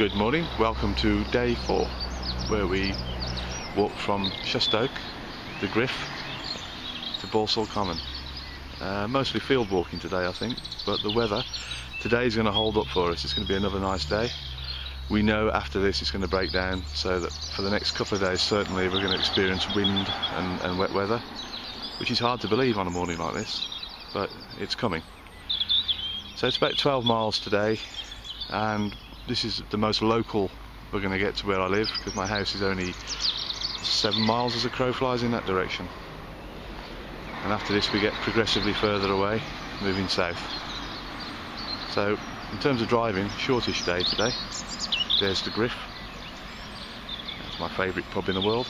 Good morning, welcome to day 4, where we walk from Shustoke, the Griff, to Balsall Common. Mostly field walking today, I think, but the weather today is going to hold up for us. It's going to be another nice day. We know after this it's going to break down, so that for the next couple of days certainly we're going to experience wind and wet weather, which is hard to believe on a morning like this, but it's coming. So it's about 12 miles today, and this is the most local we're going to get to where I live, because my house is only 7 miles as a crow flies in that direction. And after this we get progressively further away, moving south. So in terms of driving, shortish day today. There's the Griff. That's my favourite pub in the world.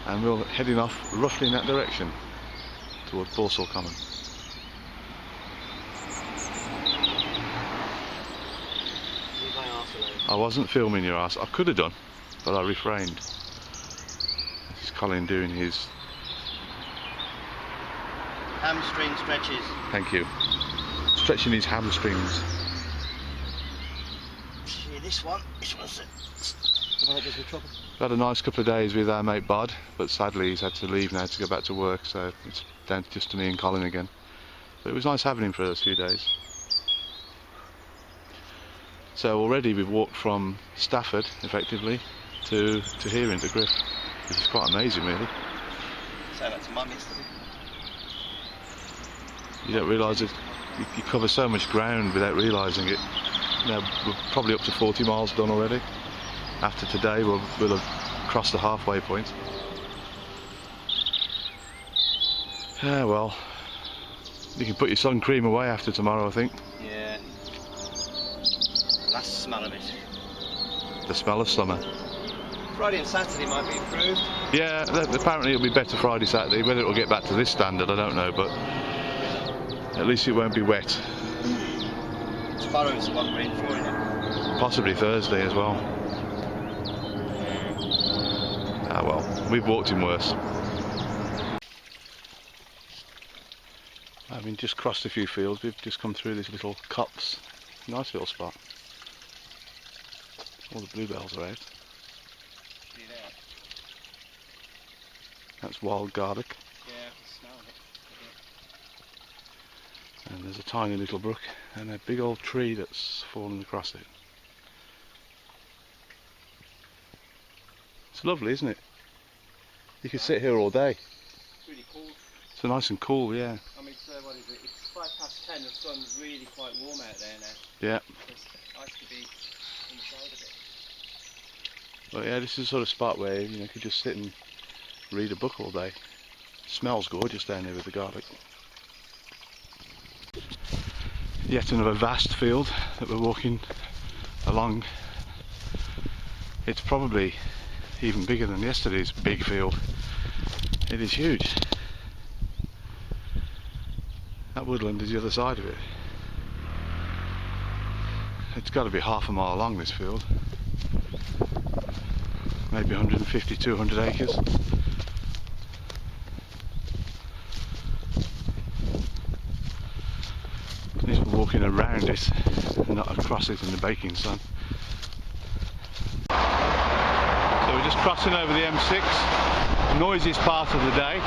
And we're heading off roughly in that direction towards Balsall Common. I wasn't filming your ass. I could have done, but I refrained. This is Colin doing his hamstring stretches. Thank you. Stretching his hamstrings. Yeah, this one's the one that gives me trouble. We've had a nice couple of days with our mate Bod, but sadly he's had to leave now to go back to work, so it's down just to me and Colin again. But it was nice having him for those few days. So already we've walked from Stafford, effectively, to here into Griff, which is quite amazing, really. Say that to Mum yesterday. You don't realise that you cover so much ground without realising it. Now we're probably up to 40 miles done already. After today we'll have crossed the halfway point. Ah well, you can put your sun cream away after tomorrow, I think. Yeah. That's the smell of it. The smell of summer. Friday and Saturday might be improved. Yeah, apparently it'll be better Friday, Saturday. Whether it'll get back to this standard, I don't know, but at least it won't be wet. Tomorrow's the one we're in for, isn't it? Possibly Thursday as well. Ah well, we've walked in worse. Having just crossed a few fields, we've just come through this little copse. Nice little spot. All the bluebells are out. That's wild garlic. Yeah, I can smell it. And there's a tiny little brook and a big old tree that's fallen across it. It's lovely, isn't it? You could sit here all day. It's really cool. It's nice and cool, yeah. I mean, so what is it? It's 10:05, the sun's really quite warm out there now. Yeah. It's nice to be inside of it. But yeah, this is the sort of spot where you could just sit and read a book all day. Smells gorgeous down there with the garlic. Yet another vast field that we're walking along. It's probably even bigger than yesterday's big field. It is huge. That woodland is the other side of it. It's got to be half a mile long, this field. Maybe 150, 200 acres. At least we're walking around it, and not across it in the baking sun. So we're just crossing over the M6, noisiest part of the day,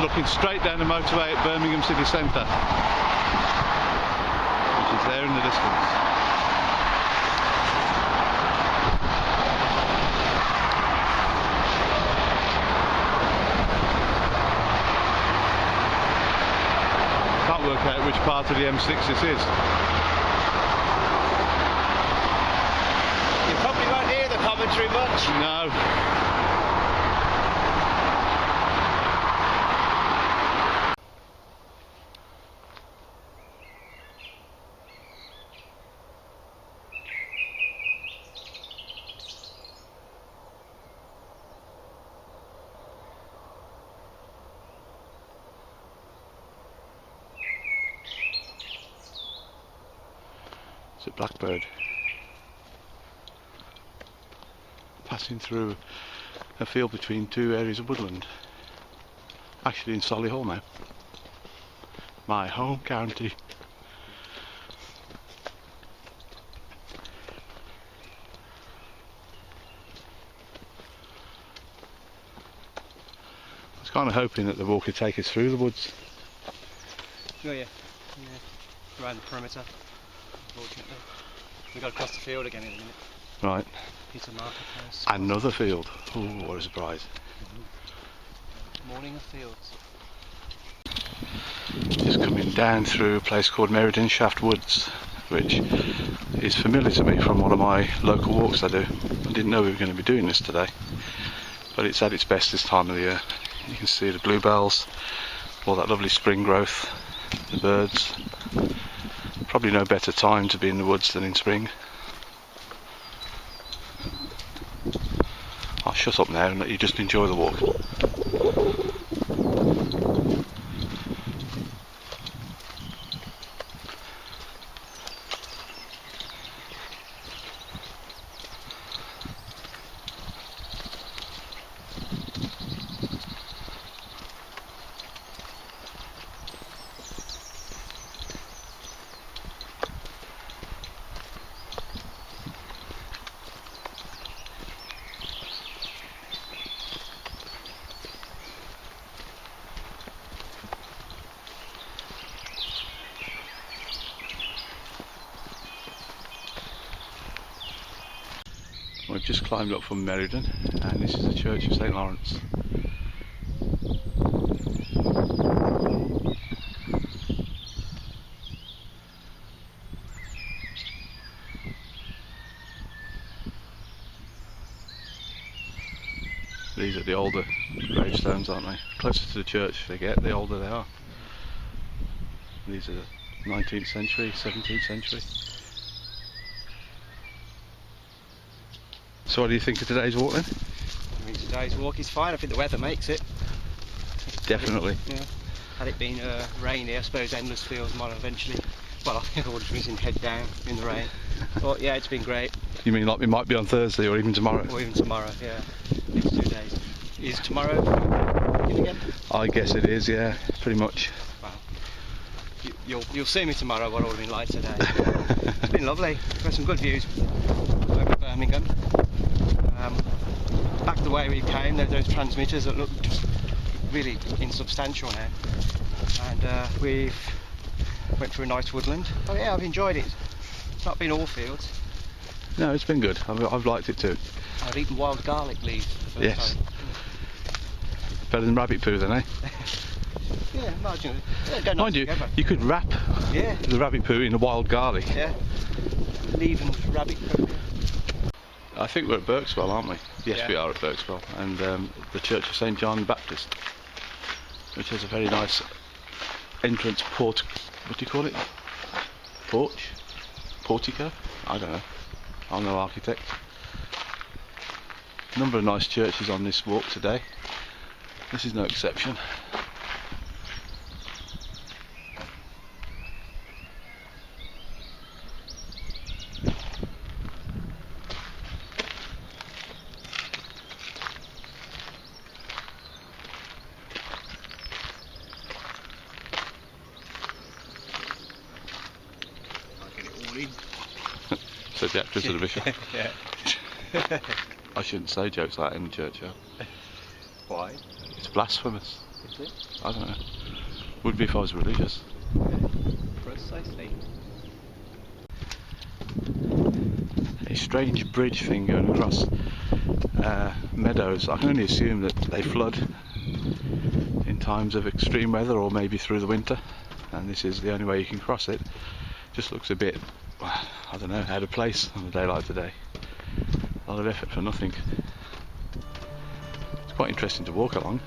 looking straight down the motorway at Birmingham city centre, which is there in the distance. Can't work out which part of the M6 this is. You probably won't hear the commentary much. No. It's a blackbird passing through a field between two areas of woodland. Actually in Solihull now, my home county. kind of hoping that the walk would take us through the woods. Oh yeah. Around the perimeter, unfortunately. We've got to cross the field again in a minute. Right. Hit a marker first. Another field. Ooh, what a surprise. Morning of fields. Just coming down through a place called Meriden Shaft Woods, which is familiar to me from one of my local walks I do. I didn't know we were going to be doing this today, but it's at its best this time of the year. You can see the bluebells, all that lovely spring growth, the birds. Probably no better time to be in the woods than in spring. I'll shut up now and let you just enjoy the walk. We've just climbed up from Meriden, and this is the Church of St Lawrence. These are the older gravestones, aren't they? Closer to the church they get, the older they are. These are the 19th century, 17th century. So what do you think of today's walk then? I think today's walk is fine. I think the weather makes it. Definitely. Yeah. Had it been rainy, I suppose endless fields might eventually. Well, I think I would have been head down in the rain. But yeah, it's been great. You mean like we might be on Thursday or even tomorrow? Or even tomorrow, yeah. Next 2 days. Is tomorrow in again? I guess it is, yeah, pretty much. Well, you'll see me tomorrow what it would have been like today. It's been lovely. We've got some good views over Birmingham. Back the way we came, there were those transmitters that look just really insubstantial now. And we've went through a nice woodland. Oh yeah, I've enjoyed it. It's not been all fields. No, it's been good. I've liked it too. I've eaten wild garlic leaves for the first Yes. time. Better than rabbit poo then, eh? Yeah, marginally. Yeah, go Mind you, together. you could wrap Yeah, the rabbit poo in a wild garlic. yeah. Leave and rabbit poo. I think we're at Berkswell, aren't we? Yes, Yeah. we are at Berkswell, and the Church of St John Baptist, which has a very nice entrance what do you call it? Porch? Portico? I don't know. I'm no architect. A number of nice churches on this walk today. This is no exception. Said the actress of the bishop. Yeah. I shouldn't say jokes like that in the churchyard. Why? It's blasphemous. Is it? I don't know. Would be if I was religious. Precisely. A strange bridge thing going across Meadows. I can only assume that they flood in times of extreme weather or maybe through the winter, and this is the only way you can cross it. Just looks a bit, I don't know, out of place on a day like today. A lot of effort for nothing. It's quite interesting to walk along.